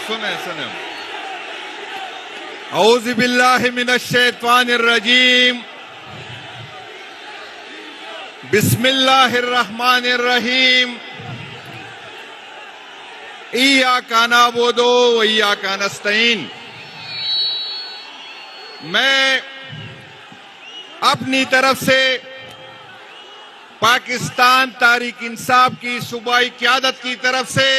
سنیں اعوذ باللہ من الشیطان الرجیم بسم اللہ الرحمن الرحیم ایاک نعبد و ایاک نستعین. میں اپنی طرف سے پاکستان تحریک انصاف کی صوبائی قیادت کی طرف سے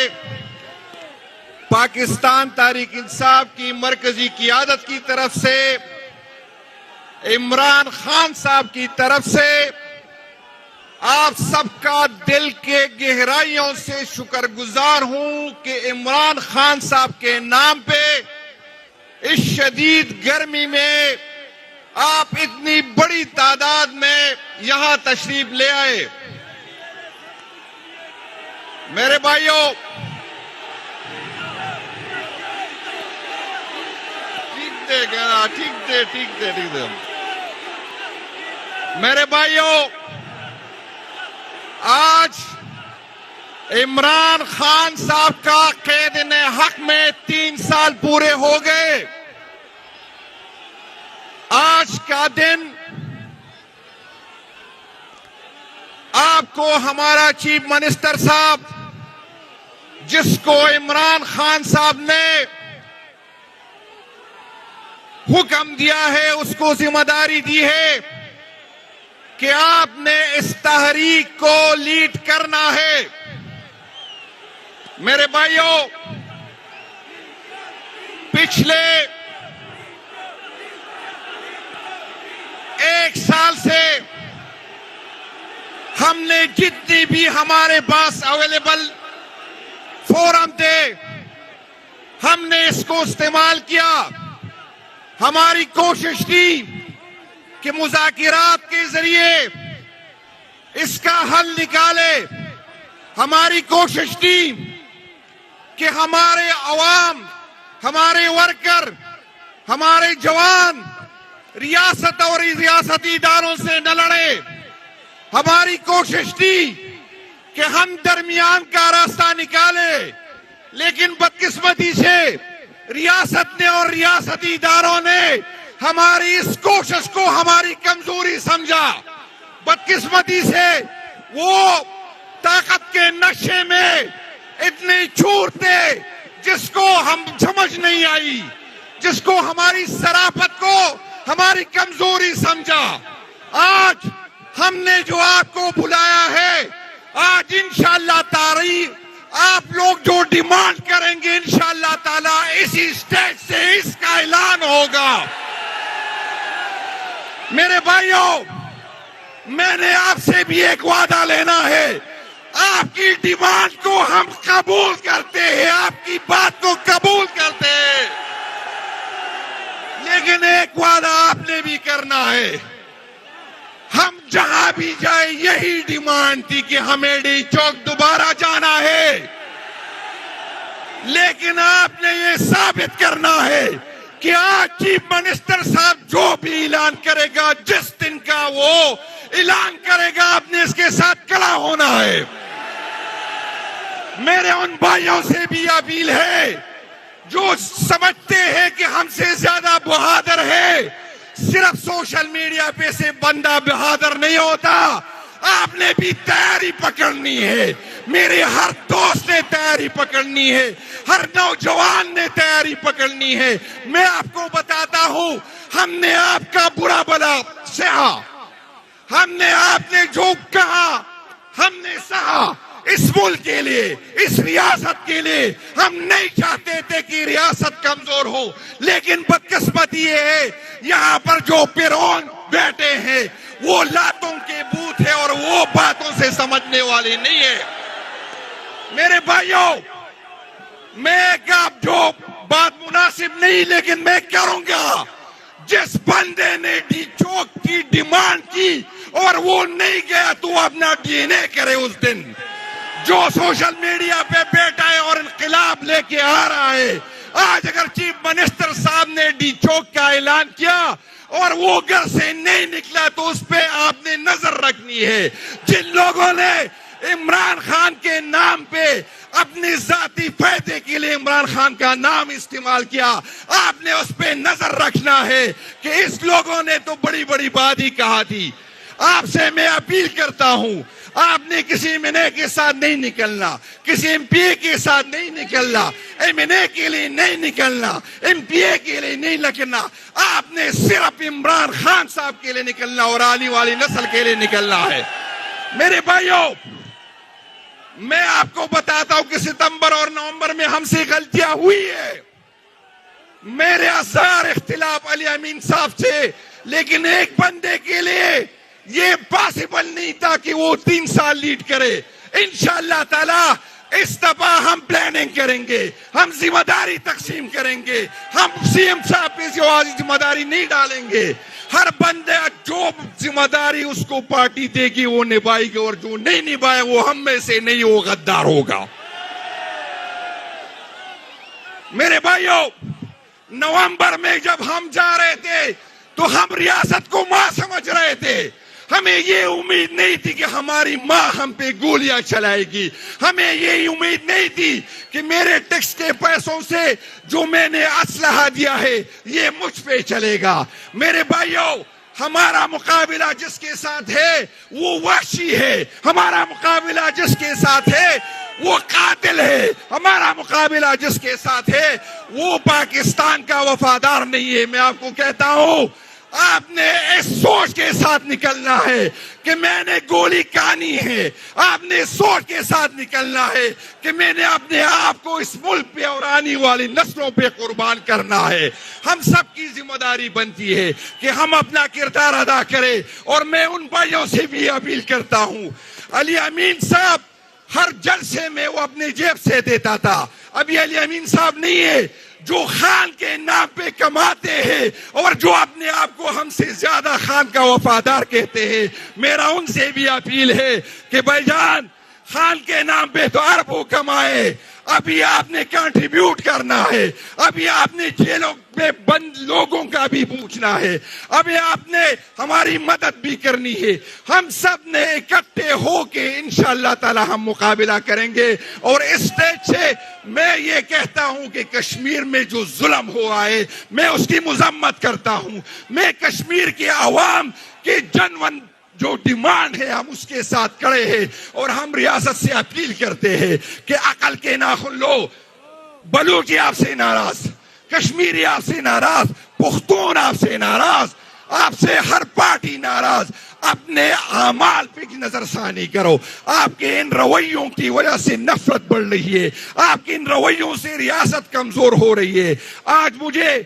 پاکستان تحریک انصاف کی مرکزی قیادت کی طرف سے عمران خان صاحب کی طرف سے آپ سب کا دل کے گہرائیوں سے شکر گزار ہوں کہ عمران خان صاحب کے نام پہ اس شدید گرمی میں آپ اتنی بڑی تعداد میں یہاں تشریف لے آئے. میرے بھائیوں، ٹھیک دے میرے بھائیوں، آج عمران خان صاحب کا قید حق میں 3 سال پورے ہو گئے. آج کا دن آپ کو ہمارا چیف منسٹر صاحب، جس کو عمران خان صاحب نے حکم دیا ہے، اس کو ذمہ داری دی ہے کہ آپ نے اس تحریک کو لیڈ کرنا ہے. میرے بھائیوں، پچھلے 1 سال سے ہم نے جتنی بھی ہمارے پاس اویلیبل فورم تھے، ہم نے اس کو استعمال کیا. ہماری کوشش تھی کہ مذاکرات کے ذریعے اس کا حل نکالے. ہماری کوشش تھی کہ ہمارے عوام، ہمارے ورکر، ہمارے جوان ریاست اور ریاستی اداروں سے نہ لڑے. ہماری کوشش تھی کہ ہم درمیان کا راستہ نکالے، لیکن بدقسمتی سے ریاست نے اور ریاستی اداروں نے ہماری اس کوشش کو ہماری کمزوری سمجھا. بدقسمتی سے وہ طاقت کے نشے میں اتنے چور تھے جس کو ہم سمجھ نہیں آئی، جس کو ہماری صرافت کو ہماری کمزوری سمجھا. آج ہم نے جو آپ کو بلایا ہے، آج انشاءاللہ تعالی آپ لوگ جو ڈیمانڈ کریں گے، انشاءاللہ تعالی اسی اسٹیج سے اس کا اعلان ہوگا. میرے بھائیوں، میں نے آپ سے بھی ایک وعدہ لینا ہے. آپ کی ڈیمانڈ کو ہم قبول کرتے ہیں، آپ کی بات کو قبول کرتے ہیں، لیکن ایک وعدہ آپ نے بھی کرنا ہے. ہم جہاں بھی جائیں یہی ڈیمانڈ تھی کہ ہمیں ڈی چوک دوبارہ جانا ہے، لیکن آپ نے یہ ثابت کرنا ہے کہ آج چیف منسٹر صاحب جو بھی اعلان کرے گا، جس دن کا وہ اعلان کرے گا، آپ نے اس کے ساتھ کھڑا ہونا ہے. میرے ان بھائیوں سے بھی اپیل ہے جو سمجھتے ہیں کہ ہم سے زیادہ بہادر ہے. صرف سوشل میڈیا پہ سے بندہ بہادر نہیں ہوتا، آپ نے بھی تیاری پکڑنی ہے. میرے ہر دوست نے تیاری پکڑنی ہے، ہر نوجوان نے تیاری پکڑنی ہے. میں آپ کو بتاتا ہوں، ہم نے آپ کا برا بلا سہا، ہم نے آپ نے جو کہا ہم نے سہا. اس ملک کے لیے، اس ریاست کے لیے ہم نہیں چاہتے تھے کہ ریاست کمزور ہو، لیکن بدقسمتی یہ ہے یہاں پر جو پیرون بیٹھے ہیں وہ لاتوں کے بوت ہے اور وہ باتوں سے سمجھنے والے نہیں ہے. میرے بھائیوں، میں جو بات مناسب نہیں لیکن میں کروں گا. جس بندے نے ڈی چوک کی ڈیمانڈ کی اور وہ نہیں گیا تو اپنا ڈی این اے کرے. اس دن جو سوشل میڈیا پہ بیٹھا ہے اور انقلاب لے کے آ رہا ہے، آج اگر چیف منسٹر صاحب نے ڈی چوک کا اعلان کیا اور وہ گھر سے نہیں نکلا تو اس پہ آپ نے نظر رکھنی ہے. جن لوگوں نے عمران خان کے نام پہ اپنے ذاتی فائدے کے لیے عمران خان کا نام استعمال کیا. آپ نے اس پہ نظر رکھنا ہے کہ اس لوگوں نے تو بڑی بڑی بات ہی کہا تھی. آپ سے میں اپیل کرتا ہوں, آپ نے کسی ایم این اے کے ساتھ نہیں نکلنا, کسی ایم پی اے کے ساتھ نہیں نکلنا, ایم این اے کے لیے نہیں نکلنا, ایم پی اے کے لیے نہیں نکلنا. آپ نے صرف عمران خان صاحب کے لیے نکلنا اور آنے والی نسل کے لیے نکلنا ہے. میرے بھائیوں, میں آپ کو بتاتا ہوں کہ ستمبر اور نومبر میں ہم سے غلطیاں ہوئی ہے. میرے ہزار اختلاف علی امین صاحب سے, لیکن ایک بندے کے لیے یہ پاسبل نہیں تھا کہ وہ 3 سال لیڈ کرے. انشاءاللہ تعالی اس دفعہ ہم پلاننگ کریں گے, ہم ذمہ داری تقسیم کریں گے, ہم سی ایم صاحب پہ ذمہ داری نہیں ڈالیں گے. ہر بندہ جو ذمہ داری اس کو پارٹی دے گی وہ نبھائے گی, اور جو نہیں نبھائے وہ ہم میں سے نہیں, وہ غدار ہوگا. میرے بھائیوں, نومبر میں جب ہم جا رہے تھے تو ہم ریاست کو ماں سمجھ رہے تھے. ہمیں یہ امید نہیں تھی کہ ہماری ماں ہم پہ گولیاں چلائے گی. ہمیں یہ امید نہیں تھی کہ میرے ٹیکس کے پیسوں سے جو میں نے اسلحہ دیا ہے یہ مجھ پہ چلے گا. میرے بھائیوں, ہمارا مقابلہ جس کے ساتھ ہے وہ وحشی ہے. ہمارا مقابلہ جس کے ساتھ ہے وہ قاتل ہے. ہمارا مقابلہ جس کے ساتھ ہے وہ پاکستان کا وفادار نہیں ہے. میں آپ کو کہتا ہوں, آپ نے اس سوچ کے ساتھ نکلنا ہے کہ میں نے گولی کھانی ہے. آپ نے سوچ کے ساتھ نکلنا ہے کہ میں نے اپنے آپ کو اس ملک پہ اور آنے والی نسلوں پہ قربان کرنا ہے. ہم سب کی ذمہ داری بنتی ہے کہ ہم اپنا کردار ادا کریں. اور میں ان بھائیوں سے بھی اپیل کرتا ہوں, علی امین صاحب ہر جلسے میں وہ اپنے جیب سے دیتا تھا. ابھی علی امین صاحب نہیں ہے جو خان کے نام پہ کماتے ہیں اور جو اپنے آپ کو ہم سے زیادہ خان کا وفادار کہتے ہیں. میرا ان سے بھی اپیل ہے کہ بھائی جان, خان کے نام پہ تو اربوں کمائے, ابھی آپ نے کنٹریبیوٹ کرنا ہے. ابھی آپ نے جیلوں میں بند لوگوں کا بھی پوچھنا ہے. ابھی آپ نے ہماری مدد بھی کرنی ہے. ہم سب نے اکٹھے ہو کے انشاءاللہ تعالی ہم مقابلہ کریں گے. اور اس اسٹیج سے میں یہ کہتا ہوں کہ کشمیر میں جو ظلم ہوا ہے میں اس کی مذمت کرتا ہوں. میں کشمیر کے عوام کے جنون جو ڈیمانڈ ہے ہم اس کے ساتھ کھڑے ہیں. اور ہم ریاست سے اپیل کرتے ہیں کہ عقل کے ناخن لو. بلوچی آپ سے ناراض, کشمیری آپ سے ناراض, پختون آپ سے ناراض, آپ سے ہر پارٹی ناراض. اپنے اعمال پہ نظر ثانی کرو. آپ کے ان رویوں کی وجہ سے نفرت بڑھ رہی ہے. آپ کے ان رویوں سے ریاست کمزور ہو رہی ہے. آج مجھے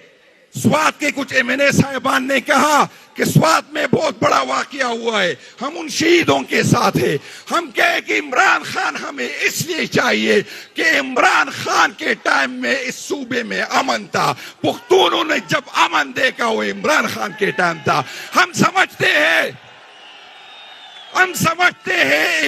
سوات کے کچھ ایم این اے صاحبان نے کہا کہ سوات میں بہت بڑا واقعہ ہوا ہے, ہم ان شہیدوں کے ساتھ ہیں. ہم کہے کہ عمران خان ہمیں اس لیے چاہیے کہ عمران خان کے ٹائم میں اس صوبے میں امن تھا. پختونوں نے جب امن دیکھا وہ عمران خان کے ٹائم تھا. ہم سمجھتے ہیں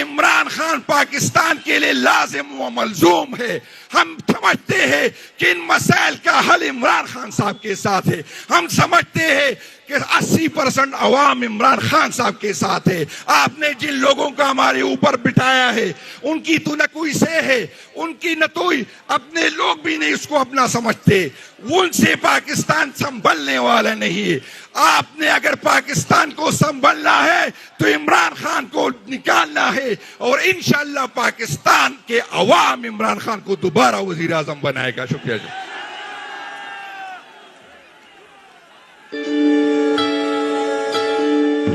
عمران خان پاکستان کے لیے لازم و ملزوم ہے. ہم سمجھتے ہیں کہ ان مسائل کا حل عمران خان صاحب کے ساتھ ہے. ہم سمجھتے ہیں کہ 80% عوام عمران خان صاحب کے ساتھ ہے. آپ نے جن لوگوں کا ہمارے اوپر بٹھایا ہے ان کی تو نہ کوئی سے ہے, ان کی نہ تو اپنے لوگ بھی نہیں اس کو اپنا سمجھتے. ان سے پاکستان سنبھلنے والا نہیں ہے. آپ نے اگر پاکستان کو سنبھلنا ہے تو عمران خان کو نکالنا ہے, اور انشاءاللہ پاکستان کے عوام عمران خان کو دوبارہ وزیر اعظم بنائے گا. شکریہ جی.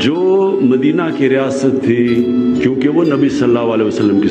جو مدینہ کی ریاست تھی, کیونکہ وہ نبی صلی اللہ علیہ وسلم کی